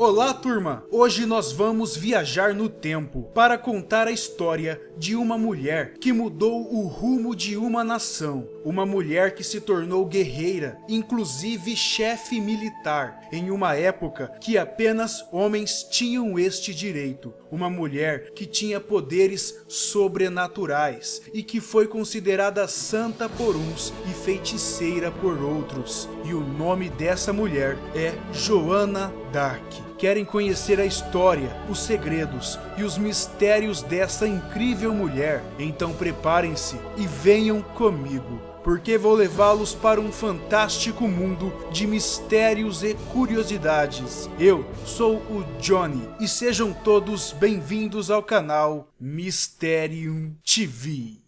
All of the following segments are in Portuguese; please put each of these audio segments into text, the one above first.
Olá, turma! Hoje nós vamos viajar no tempo para contar a história de uma mulher que mudou o rumo de uma nação. Uma mulher que se tornou guerreira, inclusive chefe militar, em uma época que apenas homens tinham este direito. Uma mulher que tinha poderes sobrenaturais e que foi considerada santa por uns e feiticeira por outros. E o nome dessa mulher é Joana d'Arc. Querem conhecer a história, os segredos e os mistérios dessa incrível mulher? Então preparem-se e venham comigo, porque vou levá-los para um fantástico mundo de mistérios e curiosidades. Eu sou o Johnny e sejam todos bem-vindos ao canal Mysterium TV.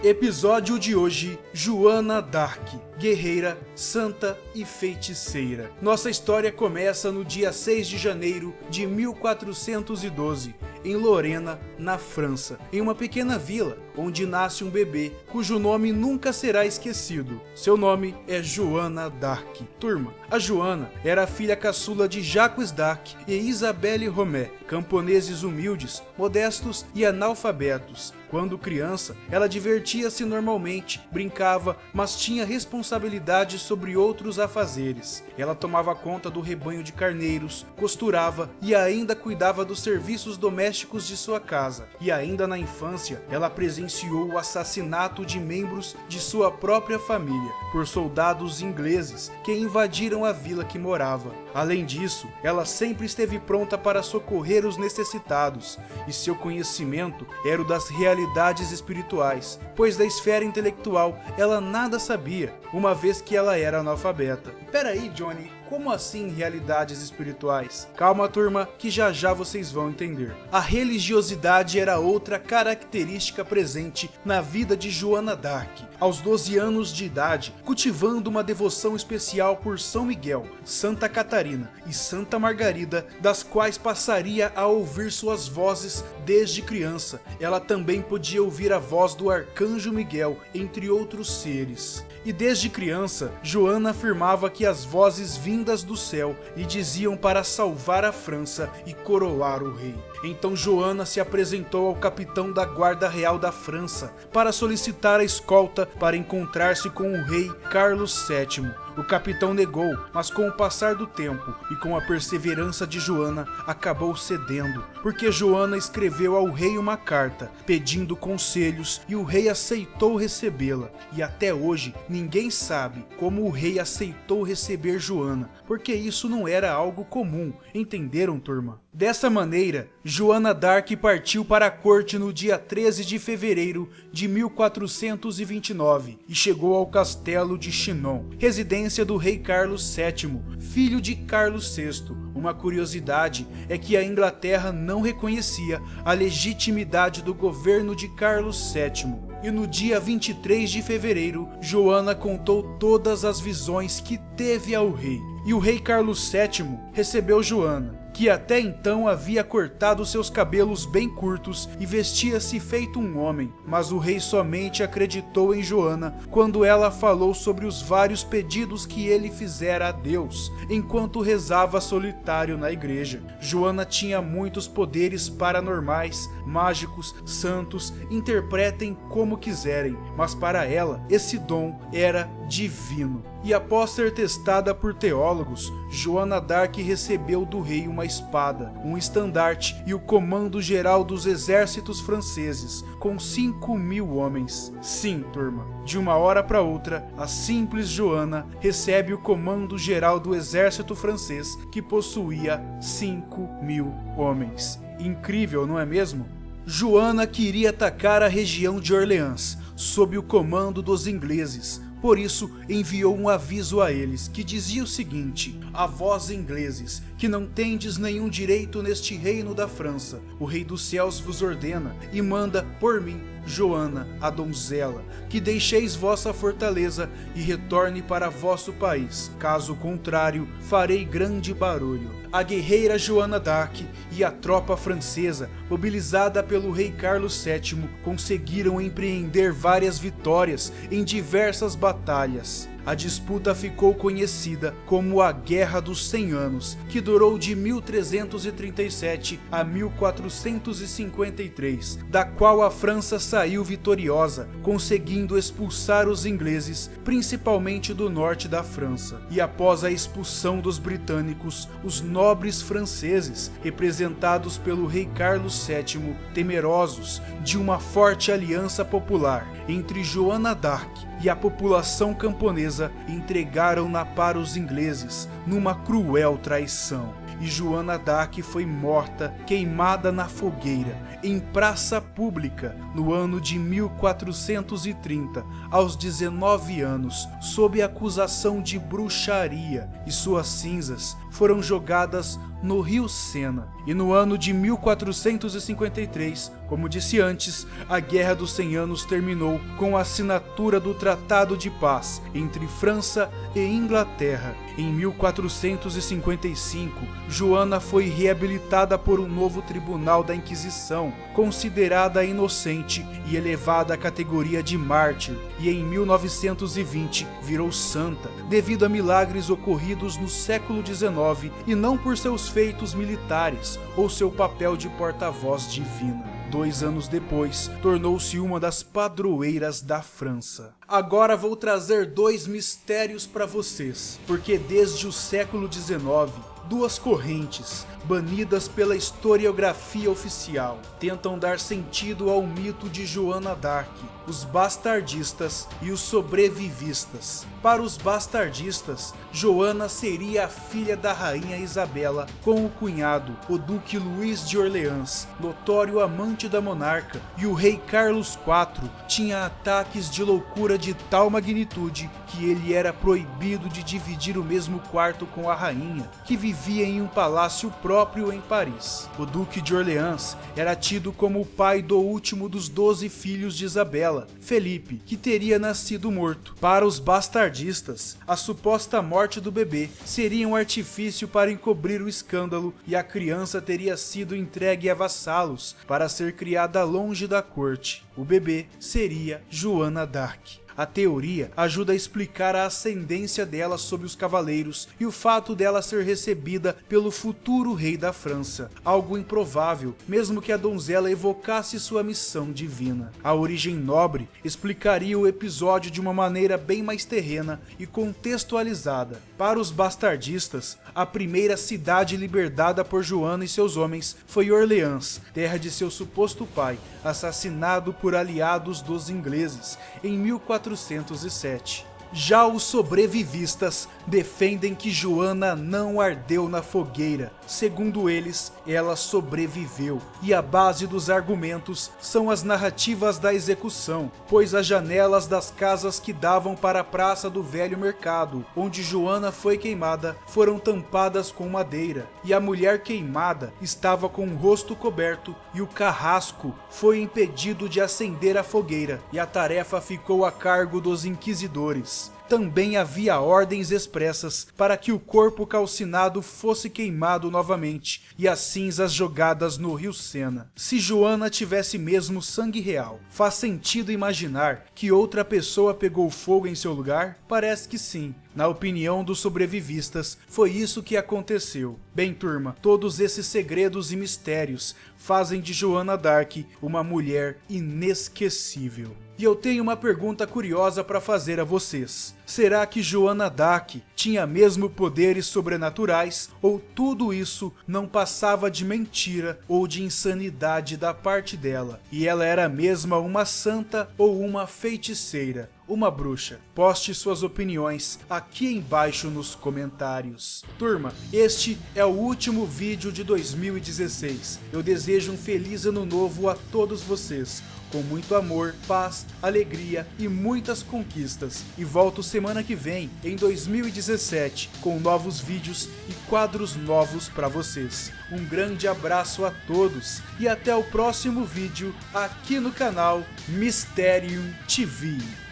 Episódio de hoje, Joana d'Arc, guerreira, santa e feiticeira. Nossa história começa no dia 6 de janeiro de 1412, em Lorena, na França, em uma pequena vila, onde nasce um bebê, cujo nome nunca será esquecido. Seu nome é Joana d'Arc. Turma, a Joana era a filha caçula de Jacques d'Arc e Isabelle Romé, camponeses humildes, modestos e analfabetos. Quando criança, ela divertia-se normalmente, brincava, mas tinha responsabilidade sobre outros afazeres. Ela tomava conta do rebanho de carneiros, costurava e ainda cuidava dos serviços domésticos de sua casa. E ainda na infância, ela presenciou o assassinato de membros de sua própria família por soldados ingleses que invadiram a vila que morava. Além disso, ela sempre esteve pronta para socorrer os necessitados, e seu conhecimento era o das realidades espirituais, pois da esfera intelectual ela nada sabia, uma vez que ela era analfabeta. Peraí, Johnny, como assim realidades espirituais? Calma, turma, que já já vocês vão entender. A religiosidade era outra característica presente na vida de Joana d'Arc. Aos 12 anos de idade, cultivando uma devoção especial por São Miguel, Santa Catarina e Santa Margarida, das quais passaria a ouvir suas vozes desde criança. Ela também podia ouvir a voz do Arcanjo Miguel, entre outros seres. E desde criança, Joana afirmava que as vozes vindas do céu lhe diziam para salvar a França e coroar o rei. Então Joana se apresentou ao capitão da Guarda Real da França para solicitar a escolta para encontrar-se com o rei Carlos VII. O capitão negou, mas com o passar do tempo e com a perseverança de Joana, acabou cedendo, porque Joana escreveu ao rei uma carta, pedindo conselhos, e o rei aceitou recebê-la. E até hoje, ninguém sabe como o rei aceitou receber Joana, porque isso não era algo comum, entenderam, turma? Dessa maneira, Joana d'Arc partiu para a corte no dia 13 de fevereiro de 1429 e chegou ao castelo de Chinon, residência do rei Carlos VII, filho de Carlos VI. Uma curiosidade é que a Inglaterra não reconhecia a legitimidade do governo de Carlos VII. E no dia 23 de fevereiro, Joana contou todas as visões que teve ao rei. E o rei Carlos VII recebeu Joana, que até então havia cortado seus cabelos bem curtos e vestia-se feito um homem, mas o rei somente acreditou em Joana quando ela falou sobre os vários pedidos que ele fizera a Deus, enquanto rezava solitário na igreja. Joana tinha muitos poderes paranormais, mágicos, santos, interpretem como quiserem, mas para ela esse dom era divino. E após ser testada por teólogos, Joana d'Arc recebeu do rei uma espada, um estandarte e o comando geral dos exércitos franceses, com 5.000 homens. Sim, turma, de uma hora para outra, a simples Joana recebe o comando geral do exército francês, que possuía 5.000 homens. Incrível, não é mesmo? Joana queria atacar a região de Orleans, sob o comando dos ingleses. Por isso, enviou um aviso a eles, que dizia o seguinte: a vós ingleses, que não tendes nenhum direito neste reino da França. O rei dos céus vos ordena e manda por mim, Joana, a donzela, que deixeis vossa fortaleza e retorne para vosso país. Caso contrário, farei grande barulho. A guerreira Joana d'Arc e a tropa francesa, mobilizada pelo rei Carlos VII, conseguiram empreender várias vitórias em diversas batalhas. A disputa ficou conhecida como a Guerra dos 100 Anos, que durou de 1337 a 1453, da qual a França saiu vitoriosa, conseguindo expulsar os ingleses, principalmente do norte da França. E após a expulsão dos britânicos, os nobres franceses, representados pelo rei Carlos VII, temerosos de uma forte aliança popular entre Joana d'Arc e a população camponesa, entregaram-na para os ingleses numa cruel traição. E Joana d'Arc foi morta, queimada na fogueira, em praça pública, no ano de 1430, aos 19 anos, sob acusação de bruxaria, e suas cinzas foram jogadas no rio Sena. E no ano de 1453, como disse antes, a Guerra dos 100 Anos terminou com a assinatura do Tratado de Paz entre França e Inglaterra. Em 1455, Joana foi reabilitada por um novo tribunal da Inquisição, considerada inocente e elevada à categoria de mártir, e em 1920 virou santa, devido a milagres ocorridos no século XIX e não por seus feitos militares ou seu papel de porta-voz divina. 2 anos depois, tornou-se uma das padroeiras da França. Agora vou trazer 2 mistérios para vocês, porque desde o século XIX, 2 correntes, banidas pela historiografia oficial, tentam dar sentido ao mito de Joana d'Arc, os bastardistas e os sobrevivistas. Para os bastardistas, Joana seria a filha da rainha Isabela com o cunhado, o duque Luís de Orleans, notório amante da monarca, e o rei Carlos IV tinha ataques de loucura de tal magnitude que ele era proibido de dividir o mesmo quarto com a rainha, que vivia em um palácio próprio em Paris. O duque de Orleans era tido como o pai do último dos 12 filhos de Isabela, Felipe, que teria nascido morto. Para os bastardistas, a suposta morte do bebê seria um artifício para encobrir o escândalo e a criança teria sido entregue a vassalos para ser criada longe da corte. O bebê seria Joana d'Arc. A teoria ajuda a explicar a ascendência dela sobre os cavaleiros e o fato dela ser recebida pelo futuro rei da França, algo improvável, mesmo que a donzela evocasse sua missão divina. A origem nobre explicaria o episódio de uma maneira bem mais terrena e contextualizada. Para os bastardistas, a primeira cidade libertada por Joana e seus homens foi Orleans, terra de seu suposto pai, assassinado por aliados dos ingleses em 1407. Já os sobrevivistas defendem que Joana não ardeu na fogueira. Segundo eles, ela sobreviveu. E a base dos argumentos são as narrativas da execução, pois as janelas das casas que davam para a Praça do Velho Mercado, onde Joana foi queimada, foram tampadas com madeira, e a mulher queimada estava com o rosto coberto e o carrasco foi impedido de acender a fogueira, e a tarefa ficou a cargo dos inquisidores. Também havia ordens expressas para que o corpo calcinado fosse queimado novamente e as cinzas jogadas no rio Sena. Se Joana tivesse mesmo sangue real, faz sentido imaginar que outra pessoa pegou fogo em seu lugar? Parece que sim. Na opinião dos sobrevivistas, foi isso que aconteceu. Bem, turma, todos esses segredos e mistérios fazem de Joana d'Arc uma mulher inesquecível. E eu tenho uma pergunta curiosa para fazer a vocês. Será que Joana d'Arc tinha mesmo poderes sobrenaturais, ou tudo isso não passava de mentira ou de insanidade da parte dela, e ela era mesmo uma santa ou uma feiticeira, uma bruxa? Poste suas opiniões aqui embaixo nos comentários. Turma, este é o último vídeo de 2016. Eu desejo um feliz ano novo a todos vocês. com muito amor, paz, alegria e muitas conquistas. E volto semana que vem, em 2017, com novos vídeos e quadros novos para vocês. Um grande abraço a todos e até o próximo vídeo aqui no canal Mysterium TV.